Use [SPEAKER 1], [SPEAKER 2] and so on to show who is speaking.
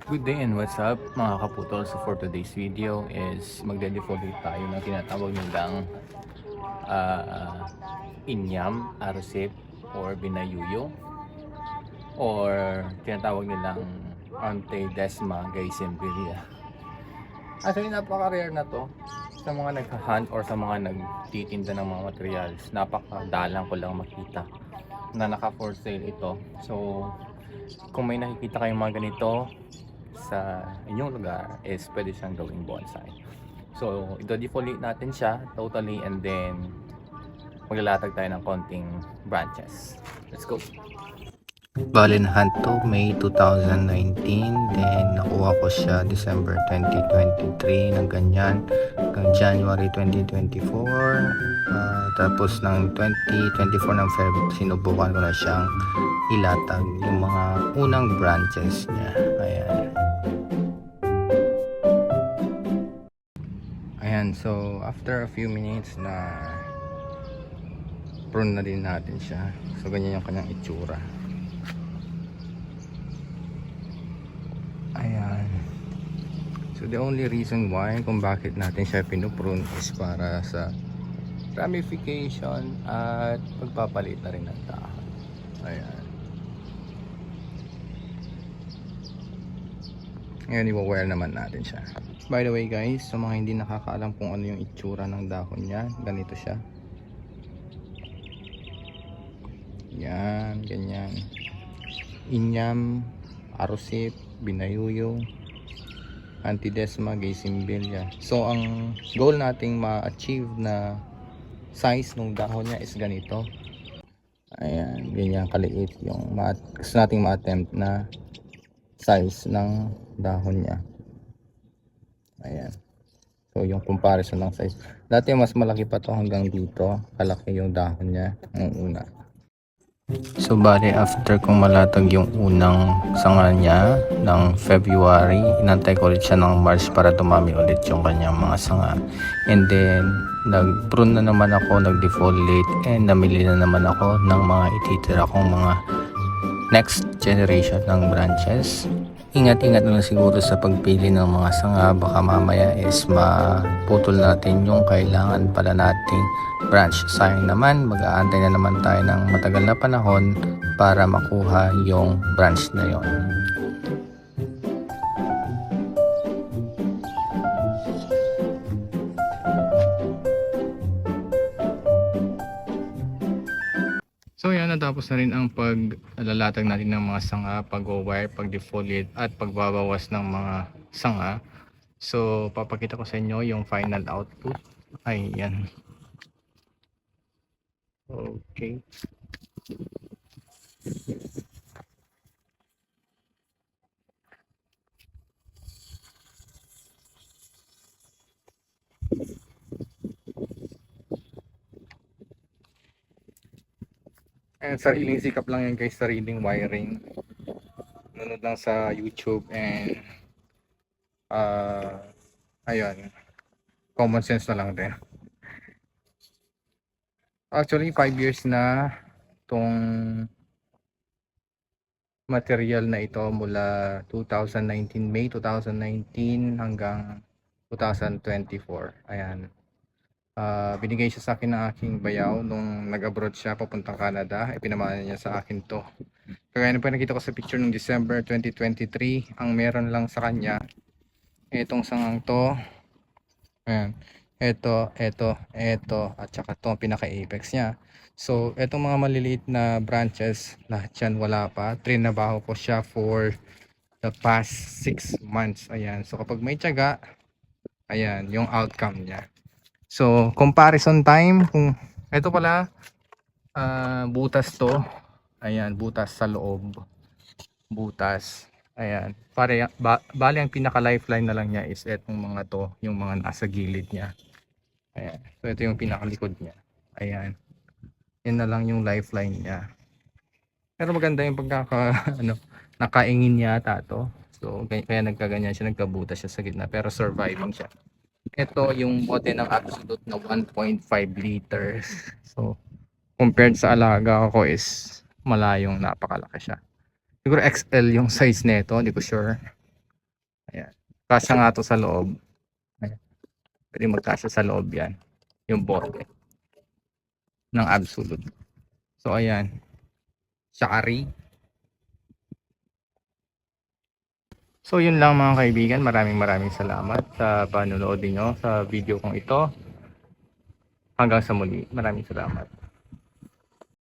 [SPEAKER 1] Good day and what's up mga kaputol. So for today's video is magde-defoliate tayo ng tinatawag nilang inyam, arsip, or binayuyo, or tinatawag nilang Antedesma gaysemberia. Actually napaka-rare na to sa mga nagha-hunt or sa mga nagtitinda ng mga materials. Napakadalang ko lang makita na naka for sale ito. So kung may nakikita kayong mga ganito sa inyong lugar is pwede siyang gawing bonsai. So ito-defoliate natin siya totally and then maglalatag tayo ng konting branches. Let's go!
[SPEAKER 2] Bali na to May 2019, then nakuha ko siya December 2023 ng ganyan hanggang January 2024, tapos ng 2024 ng Feb sinubukan ko na siyang ilatag yung mga unang branches niya. Ayan, so after a few minutes na prune na din natin siya, so ganyan yung kanyang itsura. Ayan. So the only reason why kung bakit natin siya pinuprune is para sa ramification at pagpapalit na rin ng dahon. Ayan. Ngayon i-wire naman natin siya. By the way guys, sa mga hindi nakakaalam kung ano yung itsura ng dahon niya, ganito siya. Yan, ganyan. Inyam, arosip, binayuyo, Antedesma gaysemberia. So ang goal nating ma-achieve na size ng dahon niya is ganito. Ayan, ganyan kaliit yung gusto nating ma-attempt na size ng dahon niya. Ayan. So yung comparison ng size. Dati mas malaki pa to hanggang dito. Kalaki yung dahon niya ng una. So bali after kong malatag yung unang sanga niya ng February, inantay ko ulit siya ng March para dumami ulit yung kanyang mga sanga. And then nag-prune na naman ako, nag-defoliate, and namili na naman ako ng mga ititira kong mga next generation ng branches. Ingat-ingat na lang siguro sa pagpili ng mga sanga, baka mamaya is maputol natin yung kailangan pala nating branch. Sayang naman, mag-aantay na naman tayo ng matagal na panahon para makuha yung branch na yon. So yan, natapos na rin ang paglalatag natin ng mga sanga, pag-wire, pag-defoliate at pagbabawas ng mga sanga. So papakita ko sa inyo yung final output. Ayan. Okay. And sariling sikap lang yan guys, sariling wiring. Nanood lang sa YouTube and ayun, common sense na lang din. Actually 5 years na tong material na ito, mula 2019, May 2019 hanggang 2024. Ayan. Binigay siya sa akin ng aking bayaw nung nag-abroad siya papuntang Canada. Ipinamana niya sa akin to. Kaya pa nakita ko sa picture ng December 2023, ang meron lang sa kanya itong sangang to. Ayan. Ito, at saka ito ang pinaka-apex niya. So, itong mga maliliit na branches, lahat yan wala pa. Trinabaho ko siya for the past 6 months. Ayan. So, kapag may tiyaga, ayan, yung outcome niya. So, comparison time, kung ito pala, butas to. Ayan, butas sa loob. Butas. Ayan. Bali ang pinaka-lifeline na lang niya is etong mga to, yung mga nasa gilid niya. Ayan. So, ito yung pinakalikod niya. Ayan. Yan na lang yung lifeline niya. Pero maganda yung nakaingin yata to. So, kaya nagkaganyan siya, nagkabutas siya sa gitna. Pero surviving siya. Ito yung bote ng Absolute na 1.5 liters. So, compared sa alaga ko is malayong napakalaki siya. Siguro XL yung size nito, hindi ko sure. Ayan. Kasya nga to sa loob. Ayan. Pwede magkasya sa loob yan. Yung bote ng Absolute. So ayan. Shari. So yun lang mga kaibigan. Maraming salamat sa panonood niyo sa video kong ito. Hanggang sa muli. Maraming salamat.